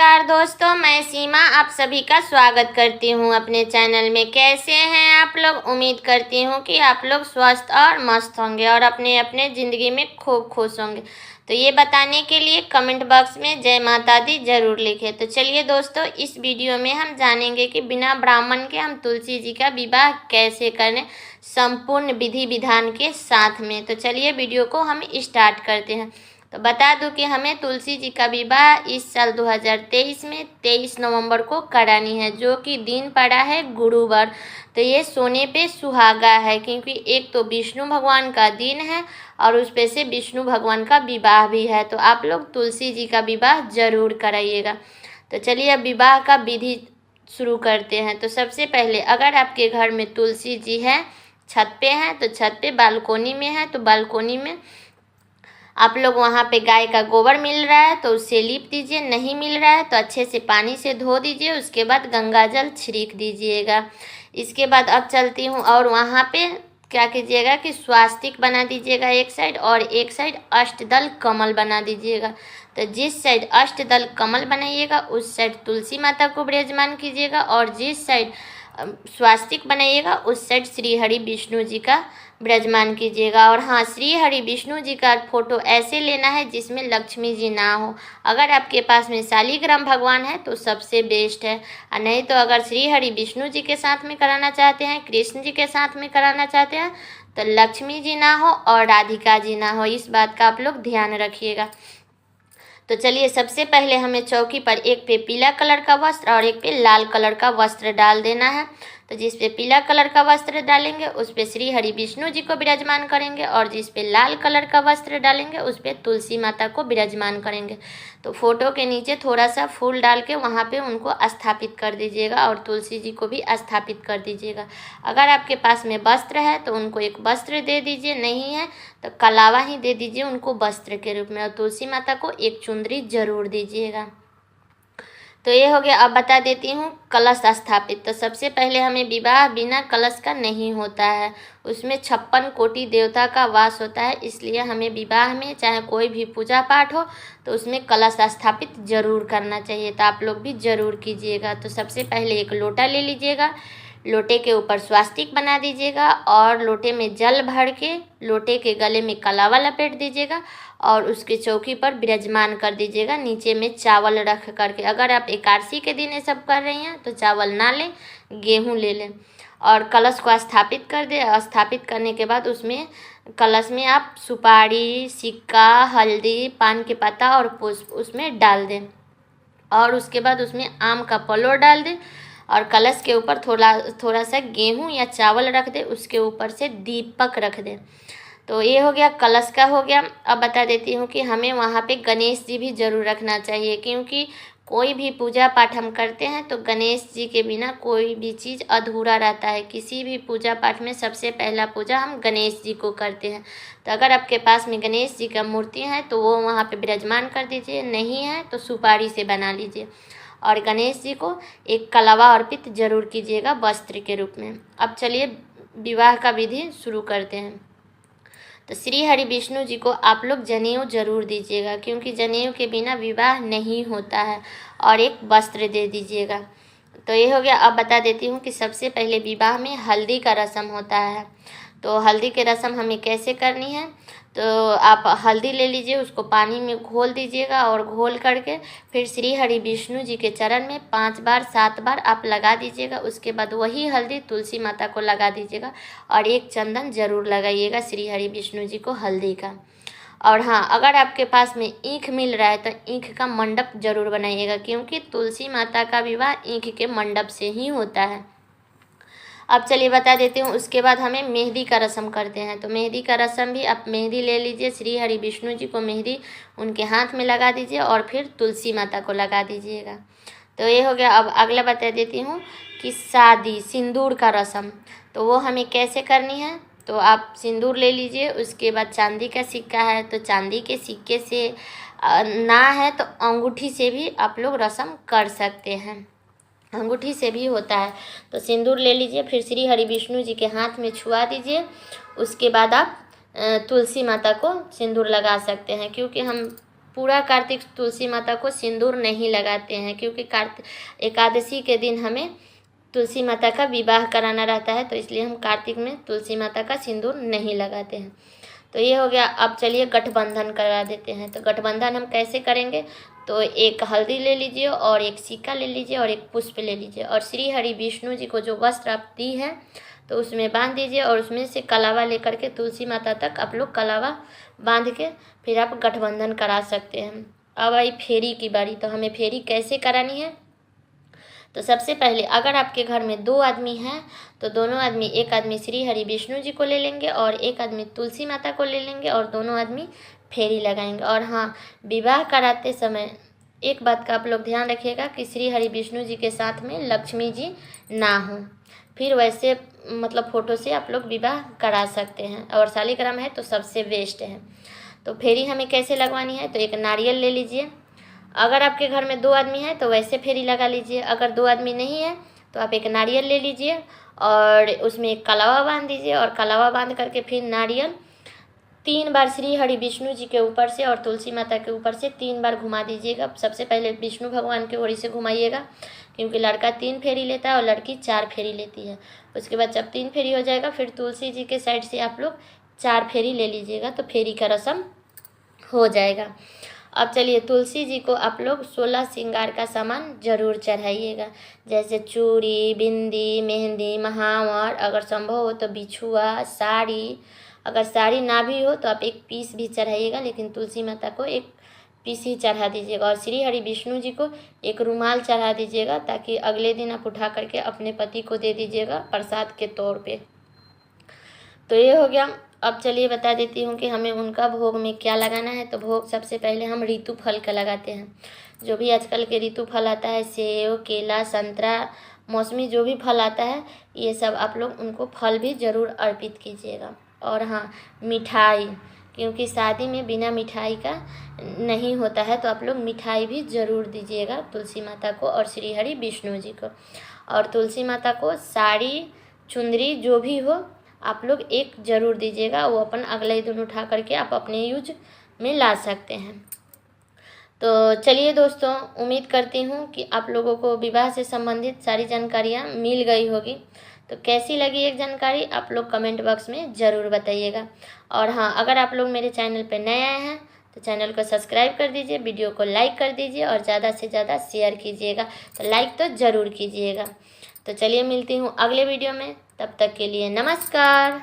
नमस्कार दोस्तों, मैं सीमा आप सभी का स्वागत करती हूँ अपने चैनल में। कैसे हैं आप लोग? उम्मीद करती हूँ कि आप लोग स्वस्थ और मस्त होंगे और अपने अपने ज़िंदगी में खूब खुश होंगे। तो ये बताने के लिए कमेंट बॉक्स में जय माता दी ज़रूर लिखें। तो चलिए दोस्तों, इस वीडियो में हम जानेंगे कि बिना ब्राह्मण के हम तुलसी जी का विवाह कैसे करें, संपूर्ण विधि विधान के साथ में। तो चलिए वीडियो को हम स्टार्ट करते हैं। तो बता दूं कि हमें तुलसी जी का विवाह इस साल 2023 में 23 नवंबर को करानी है, जो कि दिन पड़ा है गुरुवार। तो ये सोने पे सुहागा है, क्योंकि एक तो विष्णु भगवान का दिन है और उस पे से विष्णु भगवान का विवाह भी है। तो आप लोग तुलसी जी का विवाह जरूर कराइएगा। तो चलिए अब विवाह का विधि शुरू करते हैं। तो सबसे पहले अगर आपके घर में तुलसी जी है, छत पे हैं तो छत पे, बालकोनी में है तो बालकोनी में आप लोग वहाँ पे गाय का गोबर मिल रहा है तो उससे लीप दीजिए, नहीं मिल रहा है तो अच्छे से पानी से धो दीजिए, उसके बाद गंगा जल छिड़क दीजिएगा। इसके बाद अब चलती हूँ और वहाँ पे क्या कीजिएगा कि स्वास्तिक बना दीजिएगा एक साइड, और एक साइड अष्टदल कमल बना दीजिएगा। तो जिस साइड अष्टदल कमल बनाइएगा उस साइड तुलसी माता को विराजमान कीजिएगा, और जिस साइड स्वास्तिक बनाइएगा उस साइड श्री हरि विष्णु जी का विराजमान कीजिएगा। और हाँ, श्री हरि विष्णु जी का फोटो ऐसे लेना है जिसमें लक्ष्मी जी ना हो। अगर आपके पास में शालिग्राम भगवान है तो सबसे बेस्ट है, और नहीं तो अगर श्री हरि विष्णु जी के साथ में कराना चाहते हैं, कृष्ण जी के साथ में कराना चाहते हैं, तो लक्ष्मी जी ना हो और राधिका जी ना हो। इस बात का आप लोग ध्यान रखिएगा। तो चलिए सबसे पहले हमें चौकी पर एक पे पीला कलर का वस्त्र और एक पे लाल कलर का वस्त्र डाल देना है। तो जिस पे पीला कलर का वस्त्र डालेंगे उस पे श्री हरि विष्णु जी को विराजमान करेंगे, और जिस पे लाल कलर का वस्त्र डालेंगे उस पे तुलसी माता को विराजमान करेंगे। तो फोटो के नीचे थोड़ा सा फूल डाल के वहाँ पे उनको स्थापित कर दीजिएगा, और तुलसी जी को भी स्थापित कर दीजिएगा। अगर आपके पास में वस्त्र है तो उनको एक वस्त्र दे दीजिए, नहीं है तो कलावा ही दे दीजिए उनको वस्त्र के रूप में, और तुलसी माता को एक चुंदरी जरूर दीजिएगा। तो ये हो गया। अब बता देती हूँ कलश स्थापित। तो सबसे पहले हमें विवाह बिना कलश का नहीं होता है, उसमें 56 कोटि देवता का वास होता है, इसलिए हमें विवाह में चाहे कोई भी पूजा पाठ हो तो उसमें कलश स्थापित जरूर करना चाहिए। तो आप लोग भी जरूर कीजिएगा। तो सबसे पहले एक लोटा ले लीजिएगा, लोटे के ऊपर स्वास्तिक बना दीजिएगा, और लोटे में जल भर के लोटे के गले में कलावा लपेट दीजिएगा और उसके चौकी पर विराजमान कर दीजिएगा, नीचे में चावल रख करके। अगर आप एकादशी के दिन ये सब कर रही हैं तो चावल ना लें, गेहूं ले लें, और कलश को स्थापित कर दें। स्थापित करने के बाद उसमें कलश में आप सुपारी, सिक्का, हल्दी, पान के पत्ता और पुष्प उसमें डाल दें, और उसके बाद उसमें आम का पलोर डाल दें, और कलश के ऊपर थोड़ा सा गेहूं या चावल रख दे, उसके ऊपर से दीपक रख दे। तो ये हो गया, कलश का हो गया। अब बता देती हूँ कि हमें वहाँ पे गणेश जी भी जरूर रखना चाहिए, क्योंकि कोई भी पूजा पाठ हम करते हैं तो गणेश जी के बिना कोई भी चीज़ अधूरा रहता है। किसी भी पूजा पाठ में सबसे पहला पूजा हम गणेश जी को करते हैं। तो अगर आपके पास में गणेश जी का मूर्ति है तो वो वहाँ पे विराजमान कर दीजिए, नहीं है तो सुपारी से बना लीजिए, और गणेश जी को एक कलावा अर्पित जरूर कीजिएगा वस्त्र के रूप में। अब चलिए विवाह का विधि शुरू करते हैं। तो श्री हरि विष्णु जी को आप लोग जनेऊ जरूर दीजिएगा, क्योंकि जनेऊ के बिना विवाह नहीं होता है, और एक वस्त्र दे दीजिएगा। तो ये हो गया। अब बता देती हूँ कि सबसे पहले विवाह में हल्दी का रस्म होता है। तो हल्दी की रस्म हमें कैसे करनी है, तो आप हल्दी ले लीजिए, उसको पानी में घोल दीजिएगा, और घोल करके फिर श्री हरि विष्णु जी के चरण में 5 बार 7 बार आप लगा दीजिएगा। उसके बाद वही हल्दी तुलसी माता को लगा दीजिएगा, और एक चंदन जरूर लगाइएगा श्री हरि विष्णु जी को हल्दी का। और हाँ, अगर आपके पास में ईख मिल रहा है तो ईख का मंडप जरूर बनाइएगा, क्योंकि तुलसी माता का विवाह ईख के मंडप से ही होता है। अब चलिए बता देती हूँ, उसके बाद हमें मेहंदी का रस्म करते हैं। तो मेहंदी का रस्म भी आप मेहंदी ले लीजिए, श्री हरि विष्णु जी को मेहंदी उनके हाथ में लगा दीजिए, और फिर तुलसी माता को लगा दीजिएगा। तो ये हो गया। अब अगला बता देती हूँ कि शादी सिंदूर का रस्म, तो वो हमें कैसे करनी है। तो आप सिंदूर ले लीजिए, उसके बाद चांदी का सिक्का है तो चांदी के सिक्के से, ना है तो अंगूठी से भी आप लोग रस्म कर सकते हैं, अंगूठी से भी होता है। तो सिंदूर ले लीजिए, फिर श्री हरि विष्णु जी के हाथ में छुआ दीजिए, उसके बाद आप तुलसी माता को सिंदूर लगा सकते हैं, क्योंकि हम पूरा कार्तिक तुलसी माता को सिंदूर नहीं लगाते हैं, क्योंकि कार्तिक एकादशी के दिन हमें तुलसी माता का विवाह कराना रहता है, तो इसलिए हम कार्तिक में तुलसी माता का सिंदूर नहीं लगाते हैं। तो ये हो गया। अब चलिए गठबंधन करा देते हैं। तो गठबंधन हम कैसे करेंगे, तो एक हल्दी ले लीजिए और एक सिक्का ले लीजिए और एक पुष्प ले लीजिए और श्री हरि विष्णु जी को जो वस्त्र आप दी है तो उसमें बांध दीजिए और उसमें से कलावा लेकर के तुलसी माता तक आप लोग कलावा बांध के फिर आप गठबंधन करा सकते हैं। अब आई फेरी की बारी। तो हमें फेरी कैसे करानी है, तो सबसे पहले अगर आपके घर में 2 आदमी हैं तो दोनों आदमी, एक आदमी श्री हरि विष्णु जी को ले लेंगे और एक आदमी तुलसी माता को ले लेंगे और दोनों आदमी फेरी लगाएंगे। और हाँ, विवाह कराते समय एक बात का आप लोग ध्यान रखिएगा कि श्री हरि विष्णु जी के साथ में लक्ष्मी जी ना हो, फिर वैसे मतलब फ़ोटो से आप लोग विवाह करा सकते हैं और शालिग्राम है तो सबसे बेस्ट है। तो फेरी हमें कैसे लगवानी है, तो एक नारियल ले लीजिए। अगर आपके घर में 2 आदमी हैं तो वैसे फेरी लगा लीजिए। अगर 2 आदमी नहीं है तो आप एक नारियल ले लीजिए और उसमें एक कलावा बांध दीजिए और कलावा बांध करके फिर नारियल 3 बार श्री हरि विष्णु जी के ऊपर से और तुलसी माता के ऊपर से 3 बार घुमा दीजिएगा। सबसे पहले विष्णु भगवान की ओर से घुमाइएगा, क्योंकि लड़का 3 फेरी लेता है और लड़की 4 फेरी लेती है। उसके बाद जब 3 फेरी हो जाएगा फिर तुलसी जी के साइड से आप लोग 4 फेरी ले लीजिएगा, तो फेरी का रस्म हो जाएगा। अब चलिए, तुलसी जी को आप लोग 16 श्रृंगार का सामान जरूर चढ़ाइएगा, जैसे चूड़ी, बिंदी, मेहंदी, महावर, अगर संभव हो तो बिछुआ, साड़ी। अगर साड़ी ना भी हो तो आप एक पीस भी चढ़ाइएगा, लेकिन तुलसी माता को एक पीस ही चढ़ा दीजिएगा। और श्री हरि विष्णु जी को एक रुमाल चढ़ा दीजिएगा, ताकि अगले दिन आप उठा करके अपने पति को दे दीजिएगा प्रसाद के तौर पे। तो ये हो गया। अब चलिए बता देती हूँ कि हमें उनका भोग में क्या लगाना है। तो भोग सबसे पहले हम ऋतु फल का लगाते हैं। जो भी आजकल के ऋतु फल आता है, सेब, केला, संतरा, मौसमी जो भी फल आता है, ये सब आप लोग उनको फल भी ज़रूर अर्पित कीजिएगा। और हाँ, मिठाई, क्योंकि शादी में बिना मिठाई का नहीं होता है, तो आप लोग मिठाई भी ज़रूर दीजिएगा तुलसी माता को और श्री हरि विष्णु जी को। और तुलसी माता को साड़ी, चुंदरी जो भी हो आप लोग एक ज़रूर दीजिएगा, वो अपन अगले ही दिन उठा करके आप अपने यूज में ला सकते हैं। तो चलिए दोस्तों, उम्मीद करती हूँ कि आप लोगों को विवाह से संबंधित सारी जानकारियाँ मिल गई होगी। तो कैसी लगी एक जानकारी आप लोग कमेंट बॉक्स में ज़रूर बताइएगा। और हाँ, अगर आप लोग मेरे चैनल पर नए आए हैं तो चैनल को सब्सक्राइब कर दीजिए, वीडियो को लाइक कर दीजिए और ज़्यादा से ज़्यादा शेयर कीजिएगा। तो लाइक तो ज़रूर कीजिएगा। तो चलिए, मिलती हूँ अगले वीडियो में, तब तक के लिए नमस्कार।